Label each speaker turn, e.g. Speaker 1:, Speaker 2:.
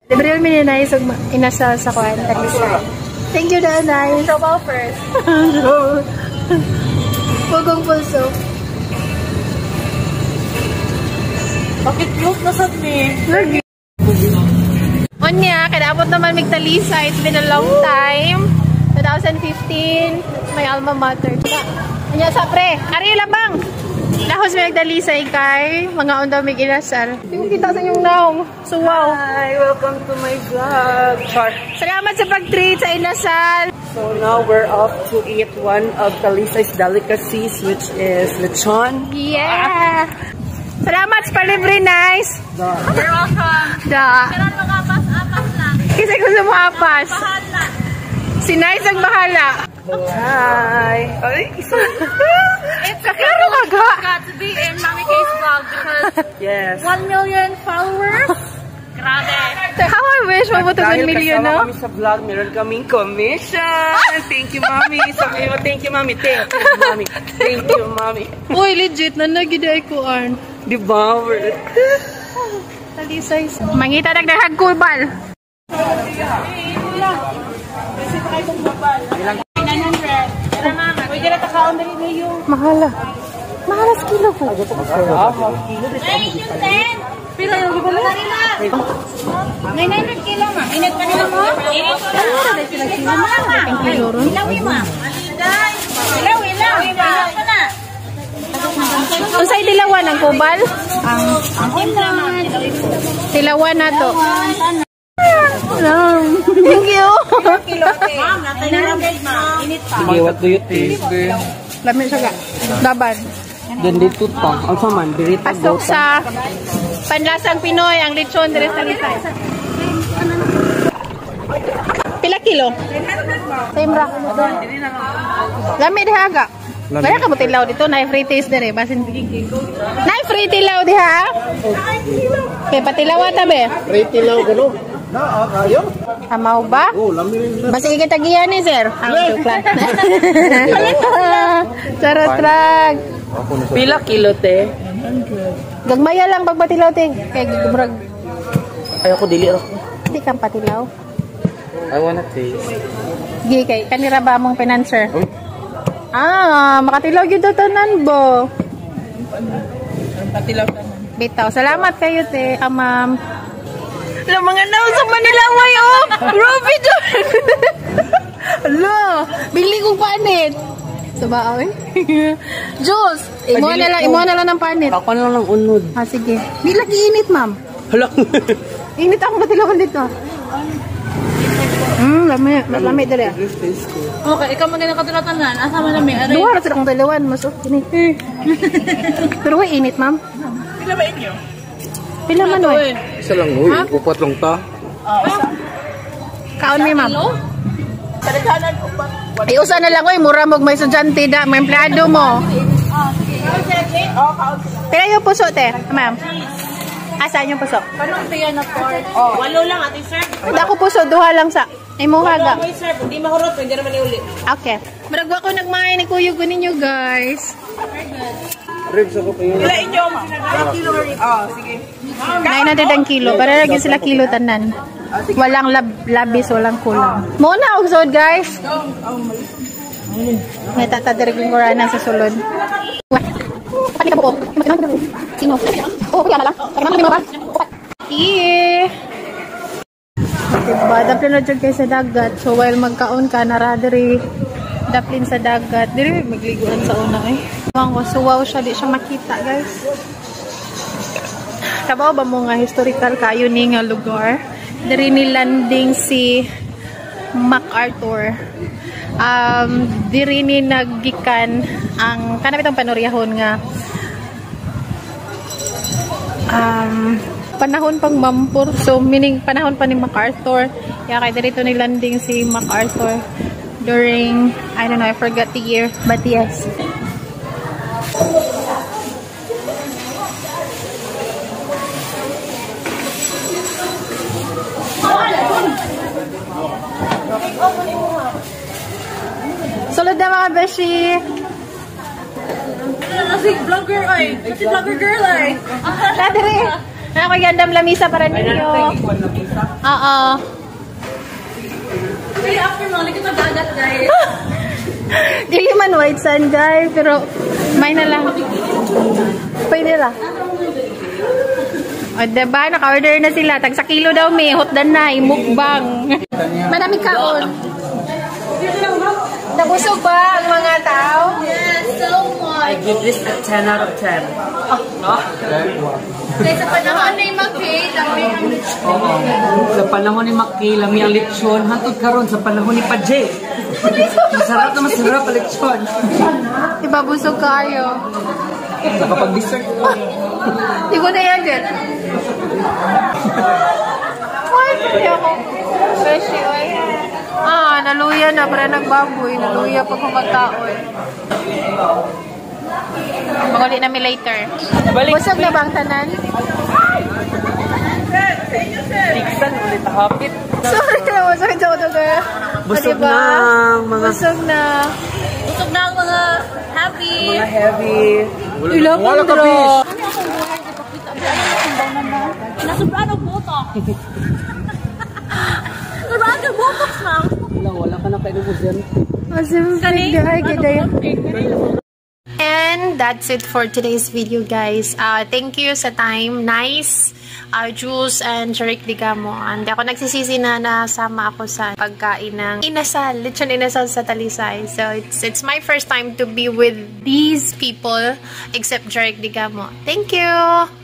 Speaker 1: Libre yung mininay sa inasal sa kuwan. Thank you, Nanay.
Speaker 2: So, well, first.
Speaker 1: Pugong pulso.
Speaker 2: Bakit close na sa me?
Speaker 1: Onya, kadabot naman Migtalisa. It's been a long time. 2015. My alma mater. Onya, sapre. Ari labang. Lahos may Migtalisa ikay. Mga undaw mig inasal. Tingin kita sa inyong naong. So, wow.
Speaker 2: Hi, welcome to my vlog.
Speaker 1: Salamat sa pag-treat sa inasal.
Speaker 2: So now we're off to eat one of Talisa's delicacies, which is lechon.
Speaker 1: Yeah! Salamat sa palibre, nice!
Speaker 2: You're welcome.
Speaker 1: Kailan
Speaker 2: mag-apas-apas lang.
Speaker 1: Kasi ko sa maapas.
Speaker 2: Bahala.
Speaker 1: Si Nice ang bahala.
Speaker 2: Hi! Ay, isa.
Speaker 1: Kakaro ka ga?
Speaker 3: Got to be in Mami K's vlog because
Speaker 2: Yes.
Speaker 3: 1 million followers. Grabe.
Speaker 1: How I wish mabuto 1 million, no?
Speaker 2: Dahil kasama kami sa vlog, meron kaming commission. Thank you, Mami. Sabi mo, thank you, Mami. Thank you, Mami. Thank you, Mami.
Speaker 1: Uy, legit, nanagiday ko, Arn.
Speaker 2: Diba?
Speaker 1: Talisay. Mangita nagdahag kubal.
Speaker 3: 900. Tara mama. Pwede na takaon na rin yung.
Speaker 1: Mahala. Mahala sa kilo ko.
Speaker 3: Pero yung gibala? 900 kilo ma. Init ka nila mo? Init ko na. Ilawi ma. Ilawi ma.
Speaker 1: Unsay tilawan ang kubal?
Speaker 3: Ang timbang.
Speaker 1: Tilawan na to. Thank you.
Speaker 3: Ma'am, natay na ramid ma. Init pa.
Speaker 2: Sige, what do you think?
Speaker 1: Lamig siya ga. Daban.
Speaker 2: Then dito pa. Ang saman, birita
Speaker 1: Pasok sa panlasang Pinoy ang lechon dire sa Talisay. Pila kilo? Same ra. Lami diha ga. Kaya ka mo tilaw dito na free taste dire basin. Na free tilaw diha. Kay patilaw ta be.
Speaker 4: Free tilaw gano. Na ayo.
Speaker 1: Amaw ba?
Speaker 4: Oh, lami rin.
Speaker 1: Basi kita giyan ni sir. Ang tuklan. Charot.
Speaker 2: Pila kilo, te?
Speaker 1: Gagmaya lang pag patilaw te. Kay gumrag.
Speaker 2: Ayoko dili ako.
Speaker 1: Di kang patilaw.
Speaker 2: I wanna taste.
Speaker 1: Gi kay kanira ba mong financer? Makatilaw gyud tanan bo.
Speaker 2: Patilaw tanan.
Speaker 1: Bitaw, salamat kayo te, ma'am. Lo mga naw sa Manila way oh. Ruby John. Lo, bili kong panit. Sabao eh. Jules, imo na lang ng panit.
Speaker 2: Ako na lang unod.
Speaker 1: Sige. Di lagi init, ma'am.
Speaker 2: Hala.
Speaker 1: Init ako matilawan dito. Lami dali.
Speaker 3: Okay, ikaw magandang katulatanan. Asa man namin?
Speaker 1: Duwa ra sa akong tilawan, mas init. Pero way init, ma'am.
Speaker 2: Pila ba inyo?
Speaker 1: Pila man way?
Speaker 4: Isa lang, uy. Upat lang ta.
Speaker 1: Kaon mi, ma'am. Ay, usa na lang, oy, mura mong may estudyante da, may empleyado mo. Pila yung puso, te, ma'am? Saan yung puso?
Speaker 3: Kanong tiyan na part? Walo lang ate sir.
Speaker 1: Hindi ako puso, duha lang sa imuhaga.
Speaker 3: Okay sir, hindi mahurot, pwede naman iuli.
Speaker 1: Okay. Marag ako nagmahay ni Kuya ko ninyo, guys.
Speaker 4: Ribs ako pa yun.
Speaker 2: Pila inyo, ma? Kilo ribs. Sige.
Speaker 1: 900 ang kilo, para lagi sila kilo tanan. Walang labis, walang kulang. Muna, ugsod, guys. May tatadirig yung oranan sa sulod. Pati ka po. Sino? Kuya na lang. Diba, daplin na dyan kayo sa dagat. So, while magkaon ka, naradiri daplin sa dagat. Diri, magliguan sa una eh. So, wow siya. Di siya makita, guys. Tabaw ba mo nga historical kayo ni nga lugar? Diri ni landing si MacArthur. Diri ni naggikan ang kanapitang panoryahon nga panahon pang mampur, so meaning panahon pa ni MacArthur. Kaya kay dito ni landing si MacArthur during, I don't know, I forgot the year, but yes. Sulod na mga beshi.
Speaker 3: Kasi vlogger ay. Kasi vlogger girl ay.
Speaker 1: Nadiri. Ako gandam lamisa para ninyo. Oo.
Speaker 3: Hey, after mo, kita dagat, guys.
Speaker 1: Dili man white sand, guys. Pero, may na lang. Pwede lang. O, diba? Naka-order na sila. Tag sa kilo daw, may hotdan na. Mukbang. Madami kaon. Nabusog ba ang mga tao?
Speaker 3: Yes, so much.
Speaker 2: I give this a 10 out of 10. No?
Speaker 3: Guys, sa panahon ni Makay, lami ang
Speaker 2: Oo. Sa panahon ni Maki, lami ang lechon. Hantod karon sa panahon ni Pajay. Masarap na masarap ang lechon.
Speaker 1: Diba busog kayo?
Speaker 4: Nakapag-dessert.
Speaker 1: Di ko na yan din. Why pwede ako? Fresh oil. Naluya na. Para nagbaboy. Naluya pag kumagkaon. Maguli namin later. Busog na bang tanan?
Speaker 2: Tiksan ulit hapit.
Speaker 1: Sorry na. Busog na ako taga.
Speaker 2: Busog na ang mga...
Speaker 1: Busog na.
Speaker 3: busog na ang mga happy.
Speaker 2: Mga heavy.
Speaker 1: Ilang
Speaker 4: Wala ka,
Speaker 1: kondro.
Speaker 4: bis.
Speaker 3: Nasubraan ang botok. Nasubraan ang botok na.
Speaker 2: Wala ka na kayo dyan.
Speaker 1: And that's it for today's video, guys. Thank you sa time. Nice. Jules and Jeric Digamo. And ako nagsisisi na nasama ako sa pagkain ng inasal. Lechon inasal sa Talisay. So it's my first time to be with these people except Jeric Digamo. Thank you!